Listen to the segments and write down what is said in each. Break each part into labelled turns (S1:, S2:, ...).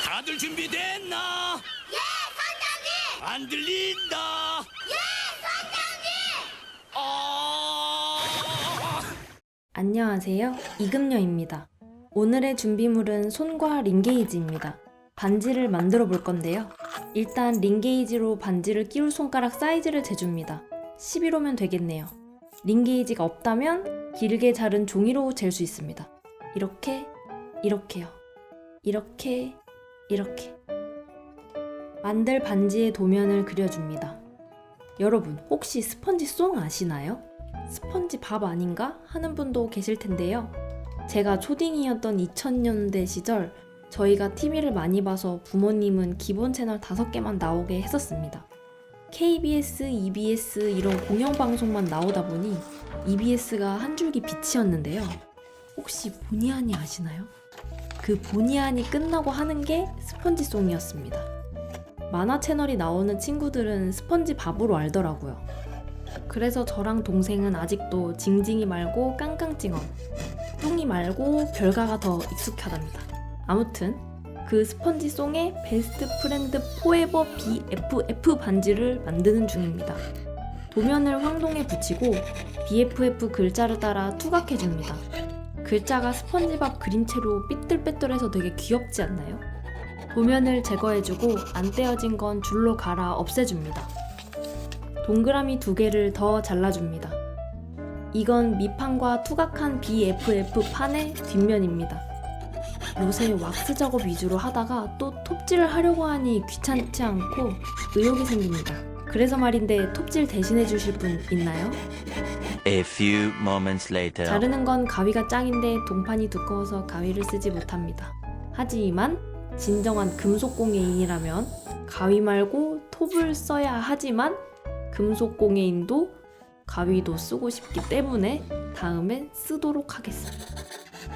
S1: 다들 준비됐나?
S2: 예, 선장님!
S1: 안 들린다.
S2: 예, 선장님!
S3: 안녕하세요. 이금녀입니다. 오늘의 준비물은 손과 링게이지입니다. 반지를 만들어 볼 건데요. 일단 링게이지로 반지를 끼울 손가락 사이즈를 재줍니다. 11호면 되겠네요. 링게이지가 없다면 길게 자른 종이로 잴 수 있습니다. 이렇게, 이렇게요. 이렇게, 이렇게. 만들 반지의 도면을 그려줍니다. 여러분, 혹시 스펀지 송 아시나요? 스펀지 밥 아닌가? 하는 분도 계실 텐데요. 제가 초딩이었던 2000년대 시절 저희가 TV를 많이 봐서 부모님은 기본 채널 5개만 나오게 했었습니다. KBS, EBS 이런 공영방송만 나오다 보니 EBS가 한 줄기 빛이었는데요. 혹시 보니하니 아시나요? 그 보니하니 끝나고 하는 게 스펀지송이었습니다. 만화 채널이 나오는 친구들은 스펀지 밥으로 알더라고요. 그래서 저랑 동생은 아직도 징징이 말고 깡깡찡엄, 뚱이 말고 별가가 더 익숙하답니다. 아무튼 그 스펀지송의 베스트 프렌드 포에버 BFF 반지를 만드는 중입니다. 도면을 황동에 붙이고 BFF 글자를 따라 투각해줍니다. 글자가 스펀지밥 그림체로 삐뚤빼뚤해서 되게 귀엽지 않나요? 도면을 제거해주고 안 떼어진 건 줄로 갈아 없애줍니다. 동그라미 2개를 더 잘라줍니다. 이건 밑판과 투각한 BFF 판의 뒷면입니다. 요새 왁스 작업 위주로 하다가 또 톱질을 하려고 하니 귀찮지 않고 의욕이 생깁니다. 그래서 말인데 톱질 대신해 주실 분 있나요?
S4: A few moments later.
S3: 자르는 건 가위가 짱인데 동판이 두꺼워서 가위를 쓰지 못합니다. 하지만 진정한 금속공예인이라면 가위 말고 톱을 써야 하지만 금속공예인도 가위도 쓰고 싶기 때문에 다음에 쓰도록 하겠습니다.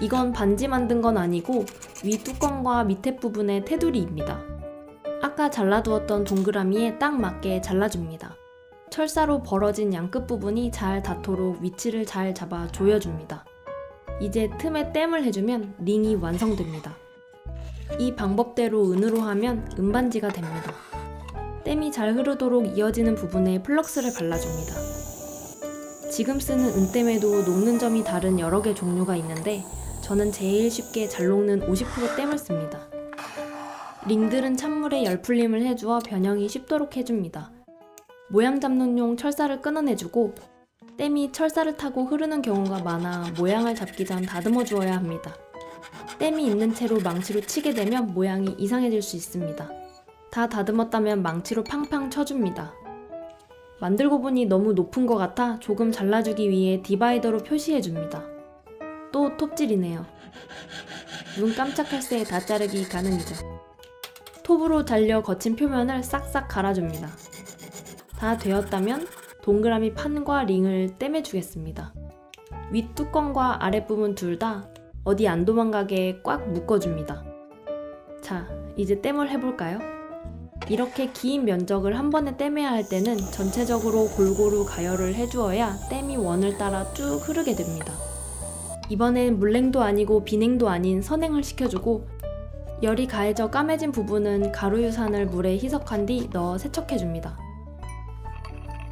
S3: 이건 반지 만든 건 아니고 위 뚜껑과 밑에 부분의 테두리입니다. 아까 잘라두었던 동그라미에 딱 맞게 잘라줍니다. 철사로 벌어진 양끝 부분이 잘 닿도록 위치를 잘 잡아 조여줍니다. 이제 틈에 땜을 해주면 링이 완성됩니다. 이 방법대로 은으로 하면 은반지가 됩니다. 땜이 잘 흐르도록 이어지는 부분에 플럭스를 발라줍니다. 지금 쓰는 은땜에도 녹는 점이 다른 여러 개 종류가 있는데 저는 제일 쉽게 잘 녹는 50% 땜을 씁니다. 링들은 찬물에 열풀림을 해주어 변형이 쉽도록 해줍니다. 모양 잡는용 철사를 끊어내주고 땜이 철사를 타고 흐르는 경우가 많아 모양을 잡기 전 다듬어 주어야 합니다. 땜이 있는 채로 망치로 치게 되면 모양이 이상해질 수 있습니다. 다 다듬었다면 망치로 팡팡 쳐줍니다. 만들고 보니 너무 높은 것 같아 조금 잘라주기 위해 디바이더로 표시해줍니다. 또 톱질이네요. 눈 깜짝할 새에 다 자르기 가능이죠. 톱으로 잘려 거친 표면을 싹싹 갈아줍니다. 다 되었다면 동그라미 판과 링을 땜해주겠습니다. 윗뚜껑과 아랫부분 둘 다 어디 안 도망가게 꽉 묶어줍니다. 자, 이제 땜을 해볼까요? 이렇게 긴 면적을 한 번에 땜해야 할 때는 전체적으로 골고루 가열을 해주어야 땜이 원을 따라 쭉 흐르게 됩니다. 이번엔 물냉도 아니고 비냉도 아닌 선행을 시켜주고 열이 가해져 까매진 부분은 가루유산을 물에 희석한 뒤 넣어 세척해줍니다.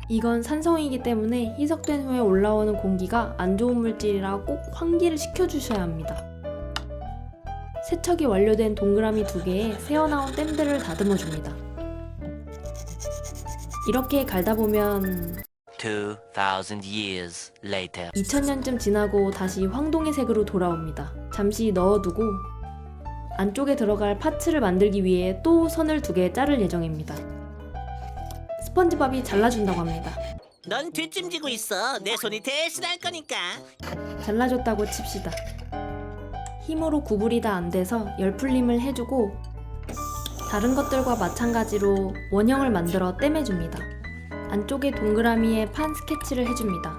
S3: 이건 산성이기 때문에 희석된 후에 올라오는 공기가 안 좋은 물질이라 꼭 환기를 시켜주셔야 합니다. 세척이 완료된 동그라미 2개에 새어나온 땜들을 다듬어줍니다. 이렇게 갈다 보면
S4: 2000 years later.
S3: 2000년쯤 지나고 다시 황동의 색으로 돌아옵니다. 잠시 넣어두고 안쪽에 들어갈 파츠를 만들기 위해 또 선을 2개 자를 예정입니다. 스펀지밥이 잘라준다고 합니다.
S5: 넌 뒷짐지고 있어. 내 손이 대신할 거니까.
S3: 잘라줬다고 칩시다. 힘으로 구부리다 안 돼서 열풀림을 해주고 다른 것들과 마찬가지로 원형을 만들어 땜해줍니다. 안쪽에 동그라미에 판 스케치를 해줍니다.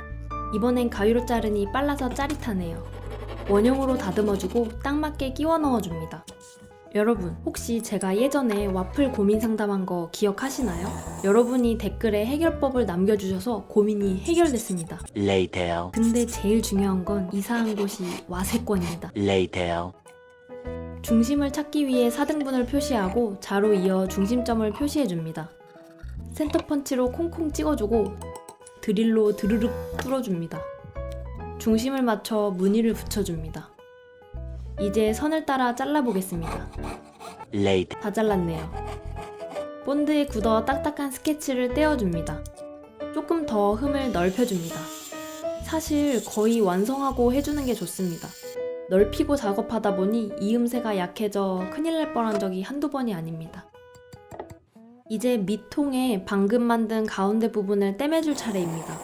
S3: 이번엔 가위로 자르니 빨라서 짜릿하네요. 원형으로 다듬어주고 딱 맞게 끼워 넣어줍니다. 여러분, 혹시 제가 예전에 와플 고민 상담한 거 기억하시나요? 여러분이 댓글에 해결법을 남겨주셔서 고민이 해결됐습니다.
S4: Later.
S3: 근데 제일 중요한 건 이사한 곳이 와세권입니다.
S4: Later.
S3: 중심을 찾기 위해 4등분을 표시하고 자로 이어 중심점을 표시해줍니다. 센터펀치로 콩콩 찍어주고 드릴로 드르륵 뚫어줍니다. 중심을 맞춰 무늬를 붙여줍니다. 이제 선을 따라 잘라보겠습니다.
S4: Later.
S3: 다 잘랐네요. 본드에 굳어 딱딱한 스케치를 떼어줍니다. 조금 더 흠을 넓혀줍니다. 사실 거의 완성하고 해주는 게 좋습니다. 넓히고 작업하다 보니 이음새가 약해져 큰일 날 뻔한 적이 한두 번이 아닙니다. 이제 밑통에 방금 만든 가운데 부분을 떼매줄 차례입니다.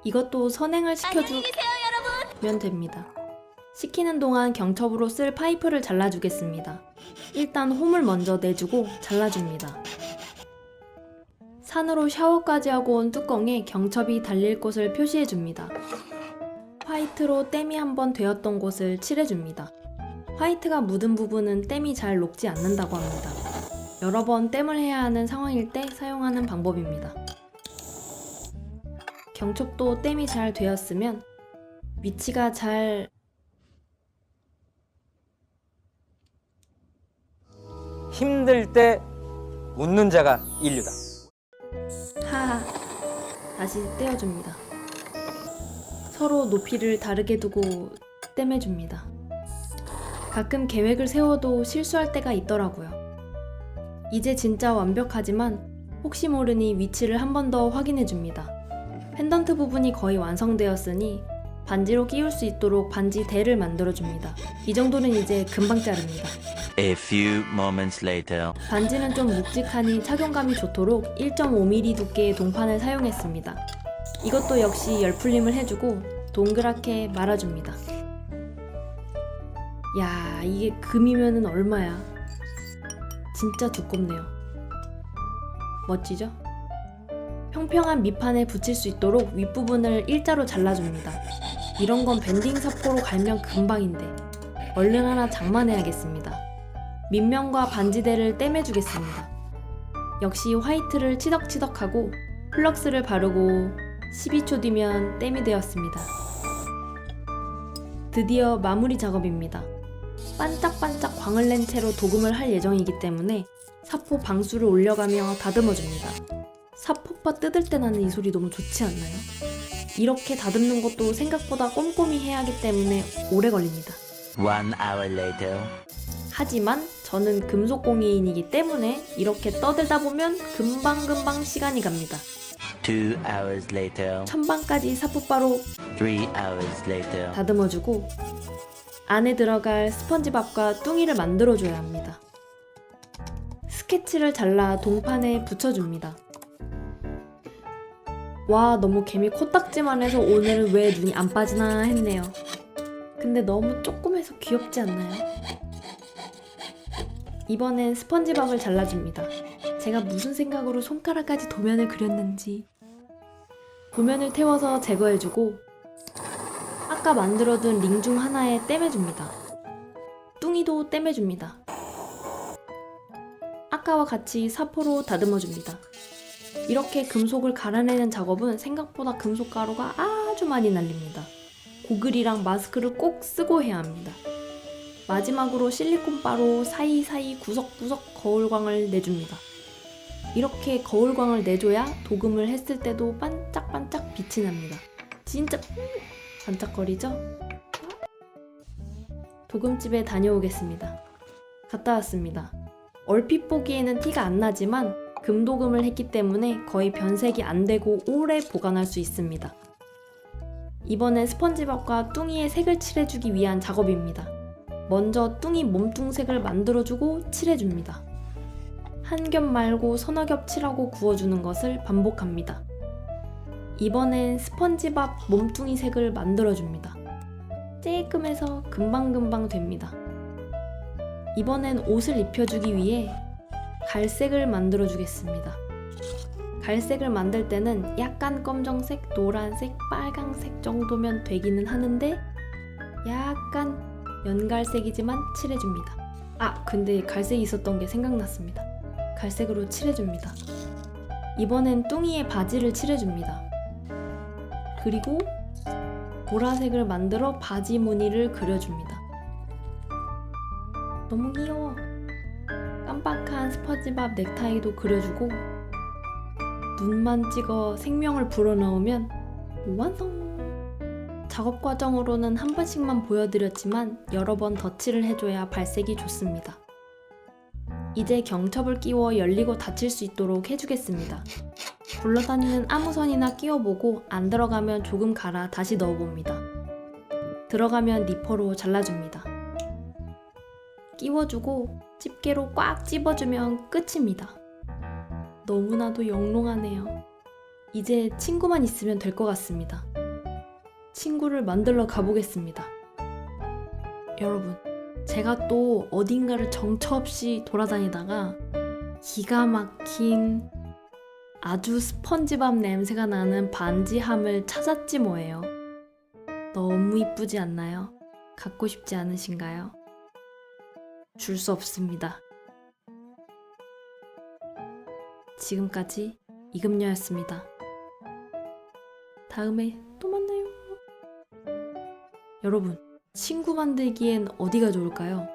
S3: 이것도 선행을 시켜주면 됩니다. 식히는 동안 경첩으로 쓸 파이프를 잘라주겠습니다. 일단 홈을 먼저 내주고 잘라줍니다. 산으로 샤워까지 하고 온 뚜껑에 경첩이 달릴 곳을 표시해줍니다. 화이트로 땜이 한번 되었던 곳을 칠해줍니다. 화이트가 묻은 부분은 땜이 잘 녹지 않는다고 합니다. 여러 번 땜을 해야 하는 상황일 때 사용하는 방법입니다. 경첩도 땜이 잘 되었으면 위치가 잘
S6: 힘들 때 웃는 자가 인류다.
S3: 하하 다시 떼어줍니다. 서로 높이를 다르게 두고 떼매줍니다. 가끔 계획을 세워도 실수할 때가 있더라고요. 이제 진짜 완벽하지만 혹시 모르니 위치를 한 번 더 확인해줍니다. 펜던트 부분이 거의 완성되었으니 반지로 끼울 수 있도록 반지 대를 만들어줍니다. 이 정도는 이제 금방 자릅니다.
S4: A few moments later.
S3: 반지는 좀 묵직하니 착용감이 좋도록 1.5mm 두께의 동판을 사용했습니다. 이것도 역시 열풀림을 해주고 동그랗게 말아줍니다. 야, 이게 금이면은 얼마야? 진짜 두껍네요. 멋지죠? 평평한 밑판에 붙일 수 있도록 윗부분을 일자로 잘라줍니다. 이런 건 밴딩 사포로 갈면 금방인데 얼른 하나 장만해야겠습니다. 밑면과 반지대를 떼매주겠습니다. 역시 화이트를 치덕치덕하고 플럭스를 바르고 12초 뒤면 땜이 되었습니다. 드디어 마무리 작업입니다. 반짝반짝 광을 낸 채로 도금을 할 예정이기 때문에 사포 방수를 올려가며 다듬어줍니다. 사포파 뜯을 때 나는 이 소리 너무 좋지 않나요? 이렇게 다듬는 것도 생각보다 꼼꼼히 해야 하기 때문에 오래 걸립니다.
S4: 1 hour later.
S3: 하지만 저는 금속공예인이기 때문에 이렇게 떠들다 보면 금방금방 시간이 갑니다.
S4: 2 hours later.
S3: 천방까지 사포바로
S4: 3 hours later.
S3: 다듬어주고 안에 들어갈 스펀지밥과 뚱이를 만들어줘야 합니다. 스케치를 잘라 동판에 붙여줍니다. 와, 너무 개미 코딱지만 해서 오늘은 왜 눈이 안 빠지나 했네요. 근데 너무 조그매서 귀엽지 않나요? 이번엔 스펀지밥을 잘라줍니다. 제가 무슨 생각으로 손가락까지 도면을 그렸는지. 도면을 태워서 제거해주고 아까 만들어둔 링 중 하나에 떼매줍니다. 뚱이도 떼매줍니다. 아까와 같이 사포로 다듬어줍니다. 이렇게 금속을 갈아내는 작업은 생각보다 금속 가루가 아주 많이 날립니다. 고글이랑 마스크를 꼭 쓰고 해야 합니다. 마지막으로 실리콘바로 사이사이 구석구석 거울광을 내줍니다. 이렇게 거울광을 내줘야 도금을 했을 때도 반짝반짝 빛이 납니다. 진짜 반짝거리죠? 도금집에 다녀오겠습니다. 갔다 왔습니다. 얼핏 보기에는 티가 안 나지만 금도금을 했기 때문에 거의 변색이 안 되고 오래 보관할 수 있습니다. 이번엔 스펀지밥과 뚱이의 색을 칠해주기 위한 작업입니다. 먼저 뚱이 몸뚱색을 만들어주고 칠해줍니다. 한 겹 말고 서너 겹 칠하고 구워주는 것을 반복합니다. 이번엔 스펀지밥 몸뚱이 색을 만들어줍니다. 쬐끔해서 금방금방 됩니다. 이번엔 옷을 입혀주기 위해 갈색을 만들어주겠습니다. 갈색을 만들 때는 약간 검정색, 노란색, 빨강색 정도면 되기는 하는데 약간 연갈색이지만 칠해줍니다. 아, 근데 갈색이 있었던 게 생각났습니다. 갈색으로 칠해줍니다. 이번엔 뚱이의 바지를 칠해줍니다. 그리고 보라색을 만들어 바지 무늬를 그려줍니다. 너무 귀여워. 깜빡한 스펀지밥 넥타이도 그려주고 눈만 찍어 생명을 불어넣으면 완성! 작업 과정으로는 한 번씩만 보여드렸지만 여러 번 덧칠을 해줘야 발색이 좋습니다. 이제 경첩을 끼워 열리고 닫힐 수 있도록 해주겠습니다. 굴러다니는 아무 선이나 끼워보고 안 들어가면 조금 갈아 다시 넣어봅니다. 들어가면 니퍼로 잘라줍니다. 끼워주고 집게로 꽉 찝어주면 끝입니다. 너무나도 영롱하네요. 이제 친구만 있으면 될 것 같습니다. 친구를 만들러 가보겠습니다. 여러분, 제가 또 어딘가를 정처 없이 돌아다니다가 기가 막힌 아주 스펀지밥 냄새가 나는 반지함을 찾았지 뭐예요. 너무 이쁘지 않나요? 갖고 싶지 않으신가요? 줄 수 없습니다. 지금까지 이금녀였습니다. 다음에 또 만나요. 여러분, 친구 만들기엔 어디가 좋을까요?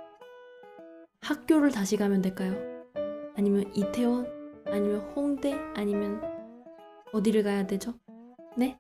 S3: 학교를 다시 가면 될까요? 아니면 이태원? 아니면 홍대? 아니면 어디를 가야 되죠? 네?